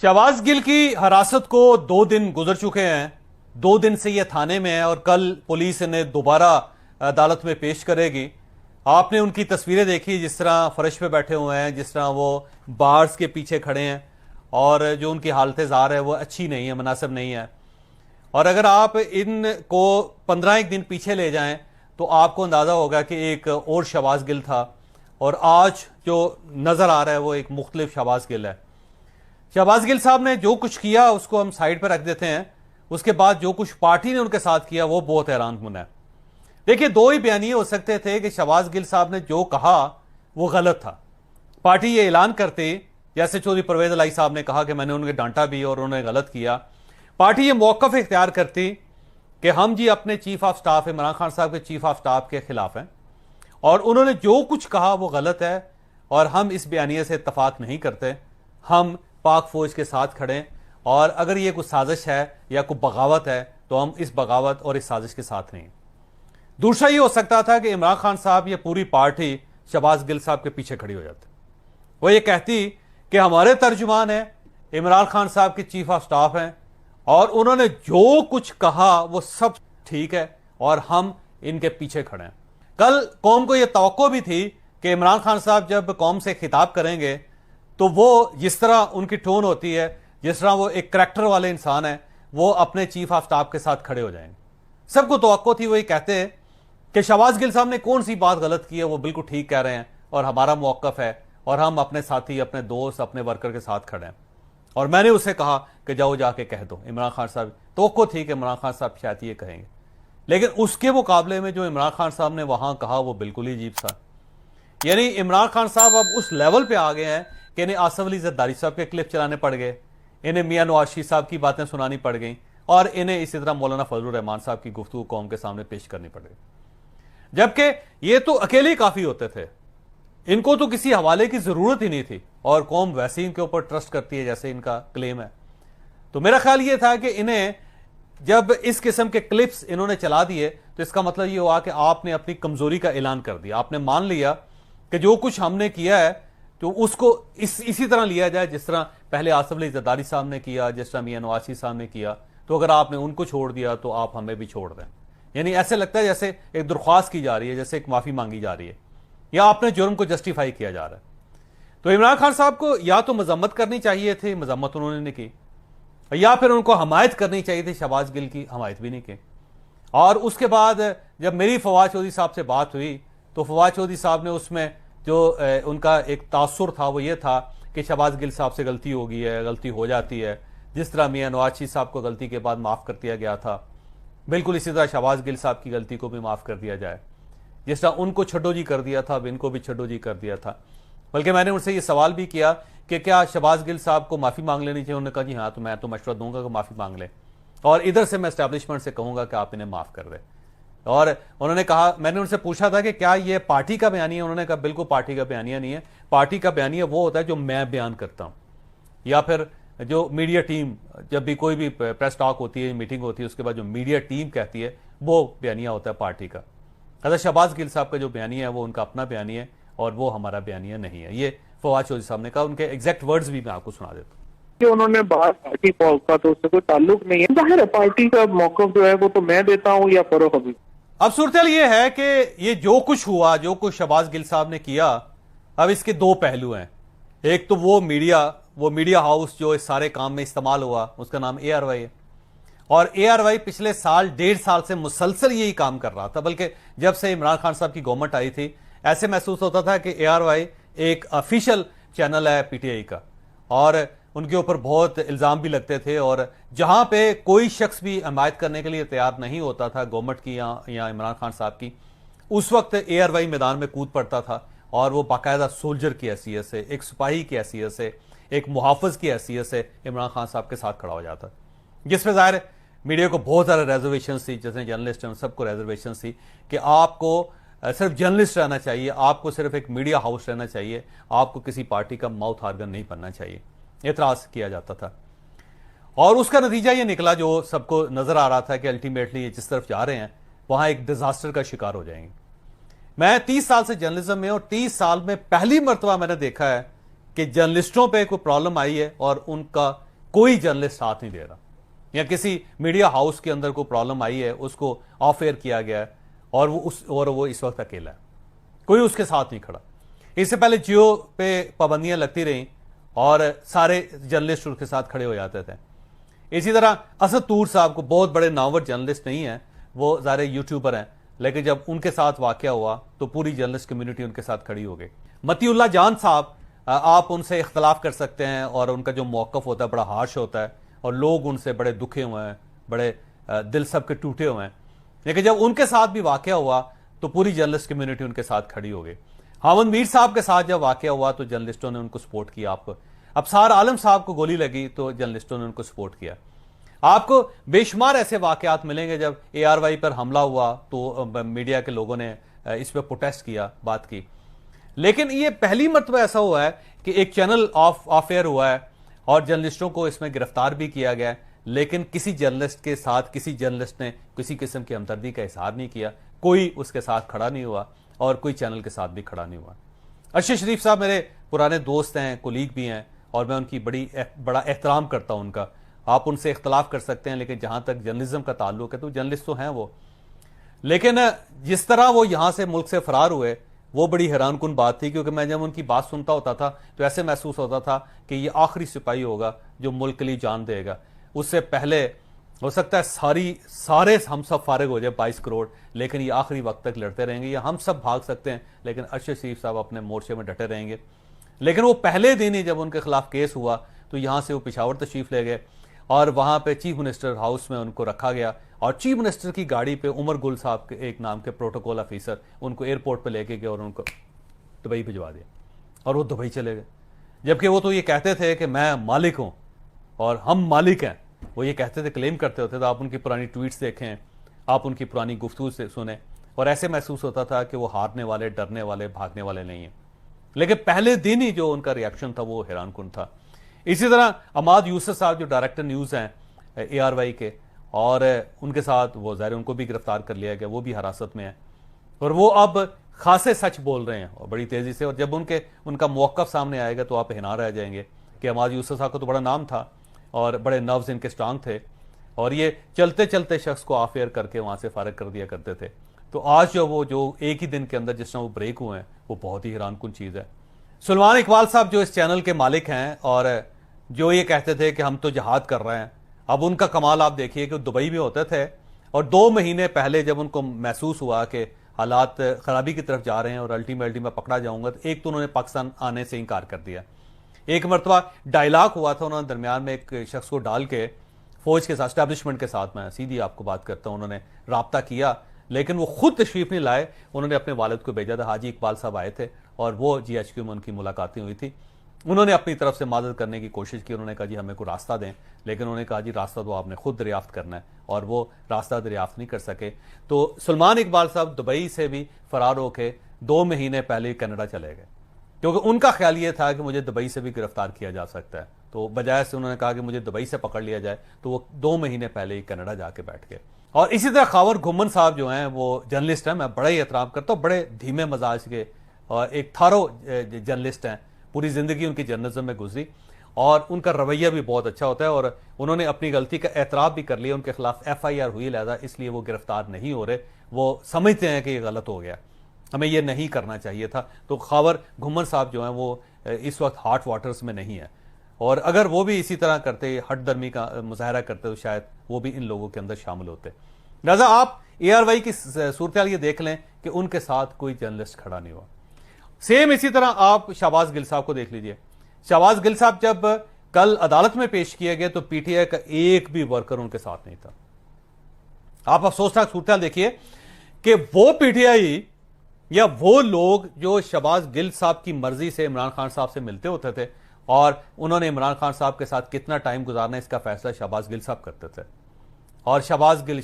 शहबाज गिल की हिरासत को 2 दिन गुजर चुके हैं। 2 दिन से ये थाने में है और कल पुलिस इन्हें दोबारा अदालत में पेश करेगी। आपने उनकी तस्वीरें देखी, जिस तरह फर्श पे बैठे हुए हैं, जिस तरह वो बार्स के पीछे खड़े हैं और जो उनकी हालत ज़ार है वो अच्छी नहीं है, मुनासिब नहीं है। और अगर आप इनको 15 एक दिन पीछे ले जाएं तो आपको अंदाज़ा होगा कि एक और शहबाज गिल था और आज जो नज़र आ रहा है वो एक मुख्तलिफ शहबाज गिल है। शहबाज गिल साहब ने जो कुछ किया उसको हम साइड पर रख देते हैं, उसके बाद जो कुछ पार्टी ने उनके साथ किया वो बहुत हैरानकुन है। देखिए, 2 ही बयानिए हो सकते थे कि शहबाज गिल साहब ने जो कहा वो गलत था। पार्टी ये ऐलान करती, जैसे चौधरी परवेज इलाही साहब ने कहा कि मैंने उन्हें डांटा भी और उन्होंने गलत किया, पार्टी ये मौकफ इख्तियार करती कि हम जी अपने chief of staff Imran Khan साहब के चीफ ऑफ स्टाफ के खिलाफ हैं और उन्होंने जो कुछ कहा वो गलत है और हम इस बयानिए से इत्तफाक नहीं करते। हम पाक फौज के साथ खड़े और अगर ये कुछ साजिश है या कोई बगावत है तो हम इस बगावत और इस साजिश के साथ नहीं। दूसरा ये हो सकता था कि इमरान खान साहब ये पूरी पार्टी शहबाज गिल साहब के पीछे खड़ी हो जाती। वो ये कहती कि हमारे तर्जुमान है, इमरान खान साहब के चीफ ऑफ स्टाफ हैं और उन्होंने जो कुछ कहा वो सब ठीक है और हम इनके पीछे खड़े हैं। कल कौम को यह तवक्को भी थी कि इमरान खान साहब जब कौम से खिताब करेंगे तो वो जिस तरह उनकी टोन होती है, जिस तरह वो एक करैक्टर वाले इंसान है, वो अपने चीफ ऑफ स्टाफ के साथ खड़े हो जाएंगे। सबको तवक्को थी। वो ये कहते हैं कि शहबाज गिल साहब ने कौन सी बात गलत की है, वो बिल्कुल ठीक कह रहे हैं और हमारा मौकफ है और हम अपने साथी, अपने दोस्त, अपने वर्कर के साथ खड़े हैं। और मैंने उसे कहा कि जाओ जाके कह दो। इमरान खान साहब तवक्को थी कि इमरान खान साहब शायद ये कहेंगे, लेकिन उसके मुकाबले में जो इमरान खान साहब ने वहां कहा वो बिल्कुल ही अजीब सा। यानी इमरान खान साहब अब उस लेवल पे आ गए हैं कि इन्हें आसिफ अली जरदारी साहब के क्लिप चलाने पड़ गए, इन्हें मियां नवाज शरीफ साहब की बातें सुनानी पड़ गई और इन्हें इसी तरह मौलाना फजलुर रहमान साहब की गुफ्तगू कौम के सामने पेश करनी पड़ गई। जबकि ये तो अकेले ही काफी होते थे, इनको तो किसी हवाले की जरूरत ही नहीं थी और कौम वैसे ही इनके ऊपर ट्रस्ट करती है जैसे इनका क्लेम है। तो मेरा ख्याल ये था कि इन्हें जब इस किस्म के क्लिप्स इन्होंने चला दिए तो इसका मतलब ये हुआ कि आपने अपनी कमजोरी का ऐलान कर दिया। आपने मान लिया कि जो कुछ हमने किया है तो उसको इसी तरह लिया जाए जिस तरह पहले आसिफ अली जरदारी साहब ने किया, जिस तरह मियां नवाज शरीफ साहब ने किया। तो अगर आपने उनको छोड़ दिया तो आप हमें भी छोड़ दें। यानी ऐसे लगता है जैसे एक दरख्वास्त की जा रही है, जैसे एक माफी मांगी जा रही है या आपने जुर्म को जस्टिफाई किया जा रहा है। तो इमरान खान साहब को या तो मजम्मत करनी चाहिए थी, मजम्मत उन्होंने नहीं की, या फिर उनको हमायत करनी चाहिए थी। शहबाज गिल की हमायत भी नहीं की। और उसके बाद जब मेरी फवाद चौधरी साहब से बात हुई तो फवाद चौधरी साहब ने उसमें जो उनका एक तासुर था वो ये था कि शहबाज गिल साहब से गलती हो गई है, गलती हो जाती है। जिस तरह मियां नवाज शरीफ साहब को गलती के बाद माफ़ कर दिया गया था, बिल्कुल इसी तरह शहबाज गिल साहब की गलती को भी माफ़ कर दिया जाए। जिस तरह उनको छड्डो जी कर दिया था, अब इनको भी छड्डो जी कर दिया था। बल्कि मैंने उनसे ये सवाल भी किया कि क्या शहबाज गिल साहब को माफ़ी मांग लेनी चाहिए। उन्होंने कहा जी हाँ, तो मैं तो मशवरा दूंगा कि माफ़ी मांग लें और इधर से मैं एस्टैब्लिशमेंट से कहूँगा कि आप इन्हें माफ़ कर दें। और उन्होंने कहा, मैंने उनसे पूछा था कि क्या ये पार्टी का बयानिया है। उन्होंने कहा बिल्कुल पार्टी का बयानिया नहीं है। पार्टी का बयानिया वो होता है जो मैं बयान करता हूँ या फिर जो मीडिया टीम, जब भी कोई भी प्रेस टॉक होती है, मीटिंग होती है, उसके बाद जो मीडिया टीम कहती है वो बयानिया होता है पार्टी का। अगर शहबाज गिल साहब का जो बयानिया है वो उनका अपना बयानिया है और वो हमारा बयानिया नहीं है। ये फवाद चौधरी साहब ने कहा। उनके एग्जैक्ट वर्ड्स भी मैं आपको सुना देता हूँ कि उन्होंने बाहर पार्टी का तो उससे कोई ताल्लुक नहीं है। जाहिर है पार्टी का मौकफ जो है वो तो मैं देता हूँ या फरोख अभी। अब सूरत ये है कि ये जो कुछ हुआ, जो कुछ शहबाज गिल साहब ने किया, अब इसके 2 पहलू हैं। एक तो वो मीडिया हाउस जो इस सारे काम में इस्तेमाल हुआ, उसका नाम ARY है और ARY पिछले साल 1.5 साल से मुसलसल यही काम कर रहा था। बल्कि जब से इमरान खान साहब की गवर्नमेंट आई थी ऐसे महसूस होता था कि ARY एक ऑफिशियल चैनल है PTI का और उनके ऊपर बहुत इल्ज़ाम भी लगते थे और जहां पे कोई शख्स भी हमायत करने के लिए तैयार नहीं होता था गवर्नमेंट की या इमरान खान साहब की, उस वक्त ARY मैदान में कूद पड़ता था और वो बाकायदा सोल्जर की हैसियत से, एक सिपाही की हैसियत से, एक मुहाफ़िज़ की हैसियत से इमरान खान साहब के साथ खड़ा हो जाता, जिसमें ज़ाहिर मीडिया को बहुत सारे रेजर्वेशन थी। जैसे जर्नलिस्ट हैं सबको रेजर्वेशन थी कि आपको सिर्फ जर्नलिस्ट रहना चाहिए, आपको सिर्फ एक मीडिया हाउस रहना चाहिए, आपको किसी पार्टी का माउथ ऑर्गन नहीं बनना चाहिए, एतराज़ किया जाता था। और उसका नतीजा ये निकला जो सबको नजर आ रहा था कि अल्टीमेटली ये जिस तरफ जा रहे हैं वहां एक डिजास्टर का शिकार हो जाएंगे। मैं 30 साल से जर्नलिज्म में और 30 साल में पहली मरतबा मैंने देखा है कि जर्नलिस्टों पे कोई प्रॉब्लम आई है और उनका कोई जर्नलिस्ट साथ नहीं दे रहा, या किसी मीडिया हाउस के अंदर कोई प्रॉब्लम आई है, उसको ऑफ एयर किया गया है और वो इस वक्त अकेला है, कोई उसके साथ नहीं खड़ा। इससे पहले जियो पे पाबंदियां लगती रहीं और सारे जर्नलिस्ट उसके साथ खड़े हो जाते थे। इसी तरह असद तूर साहब को, बहुत बड़े नामवर जर्नलिस्ट नहीं है, वो ज़ारे यूट्यूबर हैं, लेकिन जब उनके साथ वाकया हुआ तो पूरी जर्नलिस्ट कम्युनिटी उनके साथ खड़ी हो गई। मतीउल्लाह जान साहब, आप उनसे इख्तलाफ कर सकते हैं और उनका जो मौक़िफ़ होता है बड़ा हार्श होता है और लोग उनसे बड़े दुखे हुए हैं, बड़े दिल सब के टूटे हुए हैं, लेकिन जब उनके साथ भी वाकया हुआ तो पूरी जर्नलिस्ट कम्युनिटी उनके साथ खड़ी हो गई। हामद मीर साहब के साथ जब वाकया हुआ तो जर्नलिस्टों ने उनको सपोर्ट किया। आपको अबसार आलम साहब को गोली लगी तो जर्नलिस्टों ने उनको सपोर्ट किया। आपको बेशुमार ऐसे वाकयात मिलेंगे, जब ARY पर हमला हुआ तो मीडिया के लोगों ने इस पर प्रोटेस्ट किया, बात की। लेकिन ये पहली मरतबा ऐसा हुआ है कि एक चैनल ऑफ एयर हुआ है और जर्नलिस्टों को इसमें गिरफ्तार भी किया गया है, लेकिन किसी जर्नलिस्ट के साथ किसी जर्नलिस्ट ने किसी किस्म की हमदर्दी का इजहार नहीं किया, कोई उसके साथ खड़ा नहीं हुआ और कोई चैनल के साथ भी खड़ा नहीं हुआ। अरशद शरीफ साहब मेरे पुराने दोस्त हैं, कोलीग भी हैं और मैं उनकी बड़ा एहतराम करता हूं उनका। आप उनसे इख्तलाफ कर सकते हैं, लेकिन जहां तक जर्नलिज्म का ताल्लुक है तो जर्नलिस्ट तो हैं वो। लेकिन जिस तरह वो यहां से मुल्क से फरार हुए वो बड़ी हैरानकुन बात थी, क्योंकि मैं जब उनकी बात सुनता होता था तो ऐसे महसूस होता था कि ये आखिरी सिपाही होगा जो मुल्क के लिए जान देगा। उससे पहले हो सकता है सारे हम सब फारिग हो जाए 22 करोड़, लेकिन ये आखिरी वक्त तक लड़ते रहेंगे, या हम सब भाग सकते हैं लेकिन अरशद शरीफ साहब अपने मोर्चे में डटे रहेंगे। लेकिन वो पहले दिन ही जब उनके खिलाफ केस हुआ तो यहां से वो पेशावर तशरीफ ले गए और वहां पे चीफ मिनिस्टर हाउस में उनको रखा गया और चीफ मिनिस्टर की गाड़ी पे उमर गुल साहब के एक नाम के प्रोटोकॉल ऑफिसर उनको एयरपोर्ट पे लेके गए और उनको दुबई भिजवा दिया और वो दुबई चले गए। जबकि वो तो ये कहते थे कि मैं मालिक हूं और हम मालिक हैं, वो ये कहते थे, क्लेम करते होते। तो आप उनकी पुरानी ट्वीट्स देखें, आप उनकी पुरानी गुफ्तगू से सुने और ऐसे महसूस होता था कि वो हारने वाले, डरने वाले, भागने वाले नहीं हैं। लेकिन पहले दिन ही जो उनका रिएक्शन था वो हैरानकुन था। इसी तरह अमाद यूसुफ साहब जो डायरेक्टर न्यूज़ हैं ARY के, और उनके साथ वो ज़ाहिर उनको भी गिरफ्तार कर लिया गया, वो भी हिरासत में है और वो अब खासे सच बोल रहे हैं और बड़ी तेज़ी से। और जब उनका मौक़िफ़ सामने आएगा तो आप हैरान रह जाएंगे कि अमाद यूसुफ साहब का तो बड़ा नाम था और बड़े नर्व्स इनके स्ट्रांग थे और ये चलते चलते शख्स को ऑफ एयर करके वहाँ से फारिग कर दिया करते थे। तो आज जो एक ही दिन के अंदर जिस तरह वो ब्रेक हुए हैं वो बहुत ही हैरानकुन चीज़ है। सुलेमान इकबाल साहब जो इस चैनल के मालिक हैं और जो ये कहते थे कि हम तो जहाद कर रहे हैं, अब उनका कमाल आप देखिए कि दुबई में होते थे और 2 महीने पहले जब उनको महसूस हुआ कि हालात खराबी की तरफ जा रहे हैं और अल्टीमेटली मैं पकड़ा जाऊंगा, तो एक तो उन्होंने पाकिस्तान आने से इनकार कर दिया। एक मरतबा डायलॉग हुआ था, उन्होंने दरमियान में एक शख्स को डाल के फौज के साथ, एस्टैब्लिशमेंट के साथ, मैं सीधी आपको बात करता हूँ, उन्होंने राब्ता किया, लेकिन वो खुद तशरीफ नहीं लाए, उन्होंने अपने वालिद को भेजा था। हाजी इकबाल साहब आए थे और वो GHQ में उनकी मुलाकातें हुई थी। उन्होंने अपनी तरफ से मदद करने की कोशिश की, उन्होंने कहा जी हमें कोई रास्ता दें, लेकिन उन्होंने कहा जी रास्ता तो आपने खुद दरियाफ्त करना है और वो रास्ता दरियाफ्त नहीं कर सके। तो सुलेमान इकबाल साहब दुबई से भी फरार होकर 2 महीने पहले कनाडा चले गए, क्योंकि उनका ख्याल ये था कि मुझे दुबई से भी गिरफ्तार किया जा सकता है। तो बजाय से उन्होंने कहा कि मुझे दुबई से पकड़ लिया जाए, तो वो 2 महीने पहले ही कनाडा जाके बैठ गए। और इसी तरह खावर घुम्मन साहब जो हैं वो जर्नलिस्ट हैं, मैं बड़ा ही एहतराम करता हूँ, बड़े धीमे मजाज के और एक थारो जर्नलिस्ट हैं, पूरी ज़िंदगी उनकी जर्नलिज्म में गुजरी और उनका रवैया भी बहुत अच्छा होता है और उन्होंने अपनी गलती का एतराफ़ भी कर लिया। उनके खिलाफ FIR हुई, लिहाजा इसलिए वो गिरफ्तार नहीं हो रहे, वो समझते हैं कि ये गलत हो गया, हमें ये नहीं करना चाहिए था। तो खावर घुम्मन साहब जो हैं वो इस वक्त हॉट वाटर्स में नहीं है और अगर वो भी इसी तरह करते, हटदर्मी का मुजाहरा करते, तो शायद वो भी इन लोगों के अंदर शामिल होते। लिहाजा आप ARY की सूरत ये देख लें कि उनके साथ कोई जर्नलिस्ट खड़ा नहीं हुआ। सेम इसी तरह आप शहबाज गिल साहब को देख लीजिए। शहबाज गिल साहब जब कल अदालत में पेश किए गए तो PTI का एक भी वर्कर उनके साथ नहीं था। आप अफसोसनाक सूरत देखिए कि वो PTI या वो लोग जो शहबाज गिल साहब की मर्जी से इमरान खान साहब से मिलते होते थे और उन्होंने इमरान खान साहब के साथ कितना टाइम गुजारना इसका फैसला शहबाज गिल साहब करते थे। और शहबाज गिल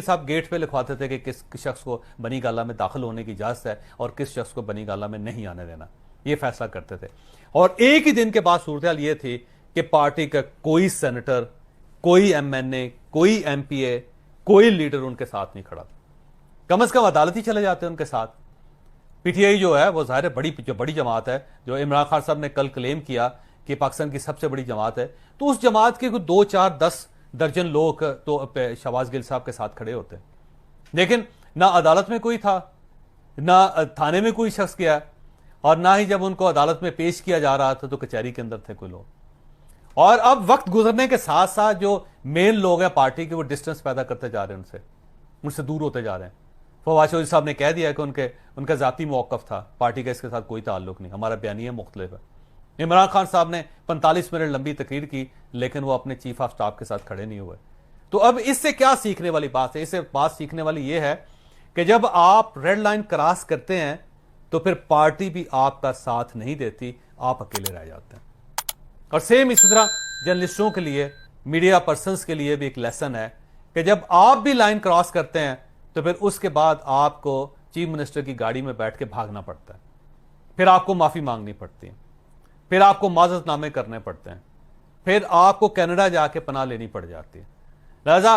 साहब गेट पे लिखवाते थे कि किस शख्स को बनी गाला में दाखिल होने की इजाजत है और किस शख्स को बनी गाला में नहीं आने देना, ये फैसला करते थे। और एक ही दिन के बाद सूरत ये थी कि पार्टी का कोई सेनेटर, कोई MNA, कोई MPA, कोई लीडर उनके साथ नहीं खड़ा। कम से कम अदालत ही चले जाते उनके साथ। पीटीआई जो है वो जाहिर है बड़ी जमात है, जो इमरान खान साहब ने कल क्लेम किया कि पाकिस्तान की सबसे बड़ी जमात है, तो उस जमात के कुछ 2, 4, 10 दर्जन लोग तो शहबाज गिल साहब के साथ खड़े होते, लेकिन ना अदालत में कोई था, ना थाने में कोई शख्स गया, और ना ही जब उनको अदालत में पेश किया जा रहा था तो कचहरी के अंदर थे कोई लोग। और अब वक्त गुजरने के साथ साथ जो मेन लोग हैं पार्टी के, वो डिस्टेंस पैदा करते जा रहे हैं, उनसे दूर होते जा रहे हैं। फवाद चौधरी साहब ने कह दिया कि उनका जाती मौक़िफ़ था, पार्टी का इसके साथ कोई ताल्लुक नहीं, हमारा बयानिया मुख्तलिफ है। इमरान खान साहब ने 45 मिनट लंबी तकरीर की, लेकिन वो अपने चीफ ऑफ स्टाफ के साथ खड़े नहीं हुए। तो अब इससे क्या सीखने वाली बात है? इससे बात सीखने वाली ये है कि जब आप रेड लाइन क्रॉस करते हैं तो फिर पार्टी भी आपका साथ नहीं देती, आप अकेले रह जाते हैं। और सेम इसी तरह जर्नलिस्टों के लिए, मीडिया पर्सन्स के लिए भी एक लेसन है कि जब आप भी लाइन क्रॉस करते हैं तो फिर उसके बाद आपको चीफ मिनिस्टर की गाड़ी में बैठ के भागना पड़ता है, फिर आपको माफ़ी मांगनी पड़ती है, फिर आपको माजरतनामे करने पड़ते हैं, फिर आपको कनाडा जाके पनाह लेनी पड़ जाती है। लिहाजा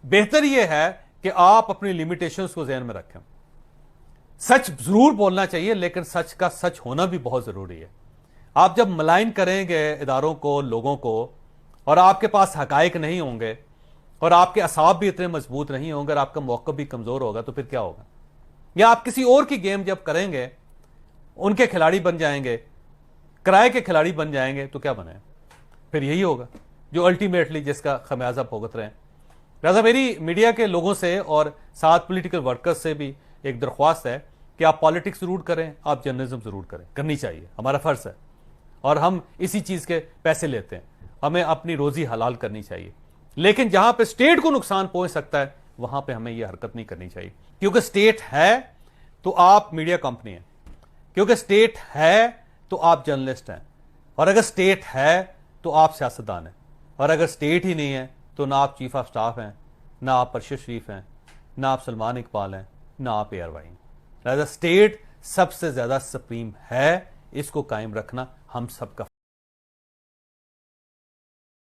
बेहतर यह है कि आप अपनी लिमिटेशंस को ज़हन में रखें। सच जरूर बोलना चाहिए, लेकिन सच का सच होना भी बहुत ज़रूरी है। आप जब मलाइन करेंगे इदारों को, लोगों को, और आपके पास हकायक नहीं होंगे और आपके असाब भी इतने मजबूत नहीं होंगे और आपका मौक़िफ़ भी कमज़ोर होगा, तो फिर क्या होगा? या आप किसी और की गेम जब करेंगे, उनके खिलाड़ी बन जाएंगे, किराए के खिलाड़ी बन जाएंगे, तो क्या बने? फिर यही होगा जो अल्टीमेटली जिसका खमियाजा भुगत रहे हैं। लिहाजा मेरी मीडिया के लोगों से और साथ पॉलिटिकल वर्कर्स से भी एक दरख्वास्त है कि आप पॉलिटिक्स जरूर करें, आप जर्नलिज्म जरूर करें, करनी चाहिए, हमारा फ़र्ज़ है, और हम इसी चीज़ के पैसे लेते हैं, हमें अपनी रोज़ी हलाल करनी चाहिए। लेकिन जहां पे स्टेट को नुकसान पहुंच सकता है वहां पे हमें यह हरकत नहीं करनी चाहिए, क्योंकि स्टेट है तो आप मीडिया कंपनी हैं, क्योंकि स्टेट है तो आप जर्नलिस्ट हैं, और अगर स्टेट है तो आप सियासतदान हैं, और अगर स्टेट ही नहीं है तो ना आप चीफ ऑफ स्टाफ हैं, ना आप अरशद शरीफ हैं, ना आप सलमान इकबाल हैं, ना आप ARY हैं। लिहाजा स्टेट सबसे ज्यादा सुप्रीम है, इसको कायम रखना हम सबका